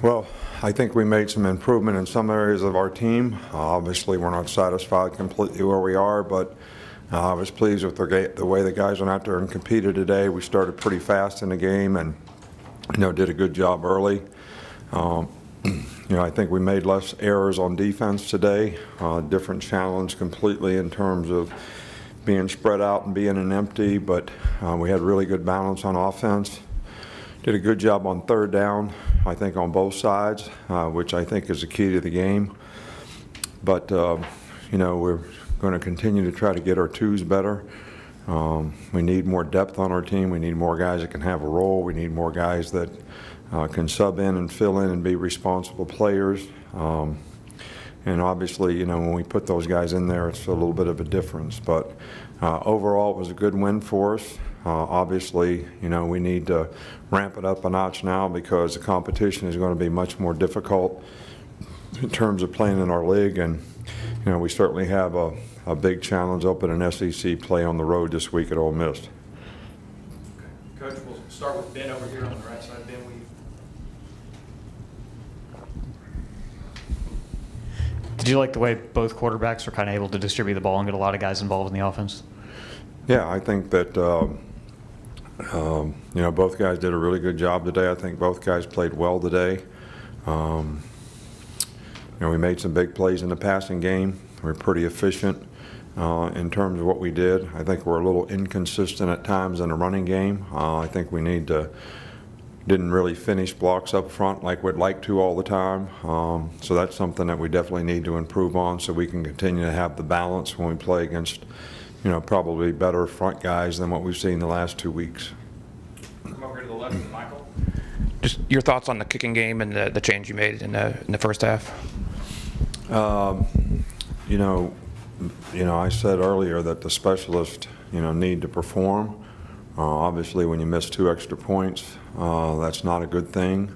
Well, I think we made some improvement in some areas of our team. Obviously, we're not satisfied completely where we are, but I was pleased with the way the guys went out there and competed today. We started pretty fast in the game and, did a good job early. I think we made less errors on defense today. Different challenge completely in terms of being spread out and being an empty, but we had really good balance on offense. Did a good job on third down, I think, on both sides, which I think is the key to the game. But, we're going to continue to try to get our twos better. We need more depth on our team. We need more guys that can have a role. We need more guys that can sub in and fill in and be responsible players. And obviously, when we put those guys in there, it's a little bit of a difference. But overall, it was a good win for us. Obviously, we need to ramp it up a notch now because the competition is going to be much more difficult in terms of playing in our league. And, we certainly have a big challenge open in SEC play on the road this week at Ole Miss. Coach, we'll start with Ben over here on the right side. Ben, did you like the way both quarterbacks were kind of able to distribute the ball and get a lot of guys involved in the offense? Yeah, I think that both guys did a really good job today. I think both guys played well today. We made some big plays in the passing game. We were pretty efficient in terms of what we did. I think we're a little inconsistent at times in the running game. I think we didn't really finish blocks up front like we'd like to all the time. So that's something that we definitely need to improve on so we can continue to have the balance when we play against probably better front guys than what we've seen the last 2 weeks. Come over to the left with Michael. Just your thoughts on the kicking game and the change you made in the first half. I said earlier that the specialists, need to perform. Obviously, when you miss 2 extra points, that's not a good thing.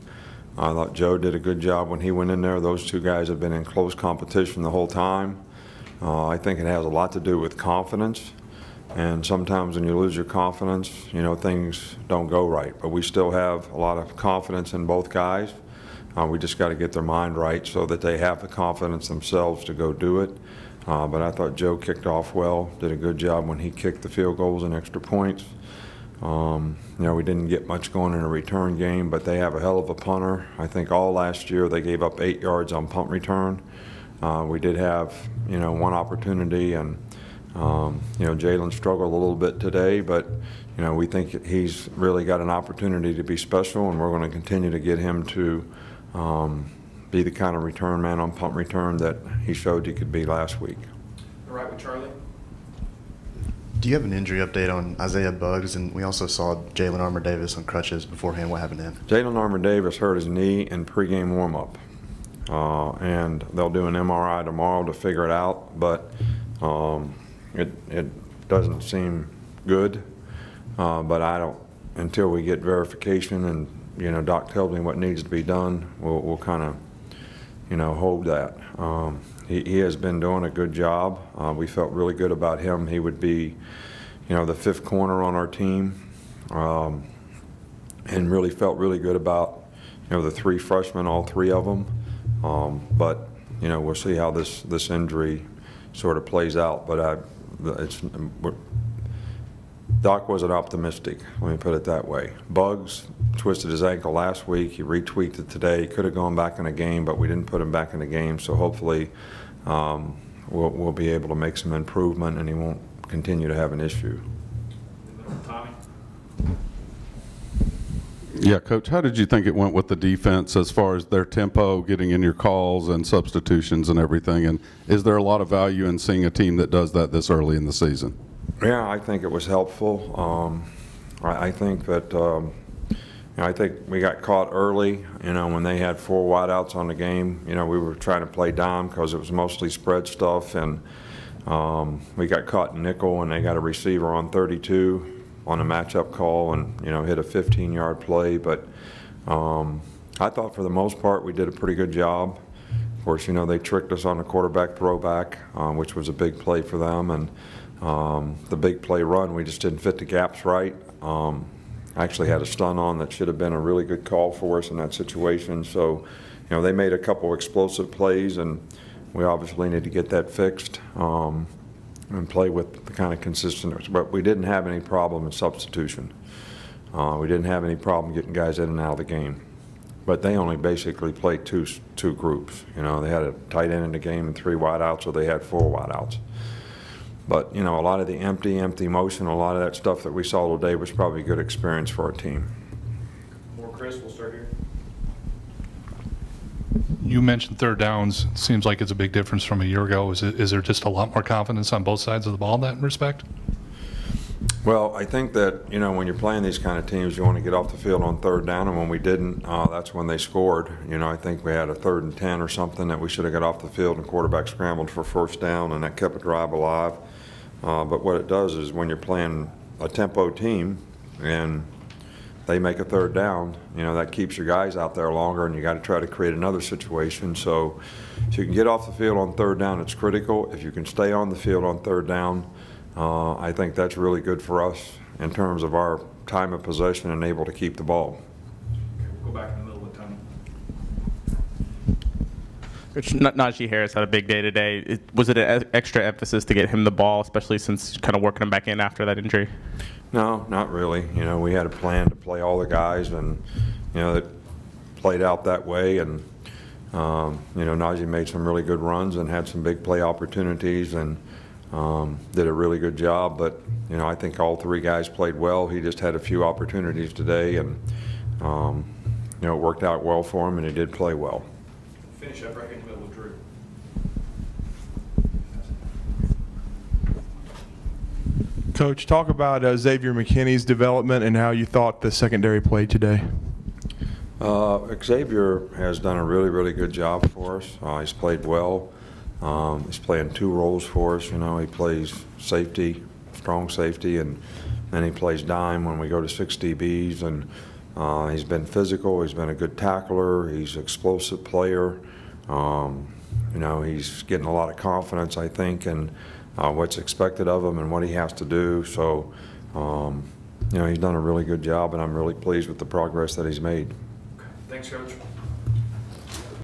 I thought Joe did a good job when he went in there. Those 2 guys have been in close competition the whole time. I think it has a lot to do with confidence. And sometimes when you lose your confidence, things don't go right. But we still have a lot of confidence in both guys. We just got to get their mind right so that they have the confidence themselves to go do it. But I thought Joe kicked off well, did a good job when he kicked the field goals and extra points. We didn't get much going in a return game, but they have a hell of a punter. I think all last year they gave up 8 yards on punt return. We did have, one opportunity, and Jalen struggled a little bit today, but we think he's really got an opportunity to be special, and we're going to continue to get him to be the kind of return man on punt return that he showed he could be last week. All right with Charlie. Do you have an injury update on Isaiah Buggs? And we also saw Jalen Armour-Davis on crutches beforehand. What happened to him? Jalen Armour-Davis hurt his knee in pregame warm-up, and they'll do an MRI tomorrow to figure it out. But it doesn't seem good. But I don't until we get verification and Doc tells me what needs to be done. We'll kind of hold that. He has been doing a good job. We felt really good about him. He would be, the 5th corner on our team, and really felt really good about, the 3 freshmen, all 3 of them. But we'll see how this injury sort of plays out. But Doc wasn't optimistic. Let me put it that way. Buggs twisted his ankle last week. He retweaked it today. He could have gone back in the game, but we didn't put him back in the game. So hopefully we'll be able to make some improvement, and he won't continue to have an issue. Tommy. Yeah, Coach, how did you think it went with the defense as far as their tempo, getting in your calls and substitutions and everything? And is there a lot of value in seeing a team that does that this early in the season? Yeah, I think it was helpful. I think that I think we got caught early. When they had 4 wideouts on the game, we were trying to play dime because it was mostly spread stuff, and we got caught in nickel, and they got a receiver on 32 on a matchup call, and hit a 15-yard play. But I thought for the most part we did a pretty good job. Of course, they tricked us on the quarterback throwback, which was a big play for them, and the big play run, we just didn't fit the gaps right. actually had a stun on that should have been a really good call for us in that situation. So, you know, they made a couple explosive plays, and we obviously need to get that fixed and play with the kind of consistency. But we didn't have any problem in substitution. We didn't have any problem getting guys in and out of the game. But they only basically played two groups. You know, they had a tight end in the game and 3 wideouts, or they had 4 wideouts. But, you know, a lot of the empty motion, a lot of that stuff that we saw today was probably a good experience for our team. More Chris, we'll start here. You mentioned third downs. It seems like it's a big difference from a year ago. Is there just a lot more confidence on both sides of the ball in that respect? Well, I think that, you know, when you're playing these kind of teams, you want to get off the field on third down, and when we didn't, that's when they scored. You know, I think we had a 3rd and 10 or something that we should have got off the field, and quarterback scrambled for first down, and that kept a drive alive. But what it does is when you're playing a tempo team and they make a 3rd down, you know, that keeps your guys out there longer, and you got to try to create another situation. So if you can get off the field on 3rd down, it's critical. If you can stay on the field on 3rd down, I think that's really good for us in terms of our time of possession and able to keep the ball. Okay, we'll go back in the middle with Tony. Coach, Najee Harris had a big day today. Was it an extra emphasis to get him the ball, especially since kind of working him back in after that injury? No, not really. You know, we had a plan to play all the guys, and, you know, it played out that way. And, you know, Najee made some really good runs and had some big play opportunities, and did a really good job. But, you know, I think all 3 guys played well. He just had a few opportunities today, and, you know, it worked out well for him, and he did play well. Finish up right here in the middle with Drew. Coach, talk about Xavier McKinney's development and how you thought the secondary played today. Xavier has done a really, really good job for us. He's played well. He's playing 2 roles for us. You know, he plays safety, strong safety, and then he plays dime when we go to 6 DBs. And he's been physical. He's been a good tackler. He's an explosive player. You know, he's getting a lot of confidence, I think, in what's expected of him and what he has to do. So, you know, he's done a really good job, and I'm really pleased with the progress that he's made. Okay. Thanks, Coach.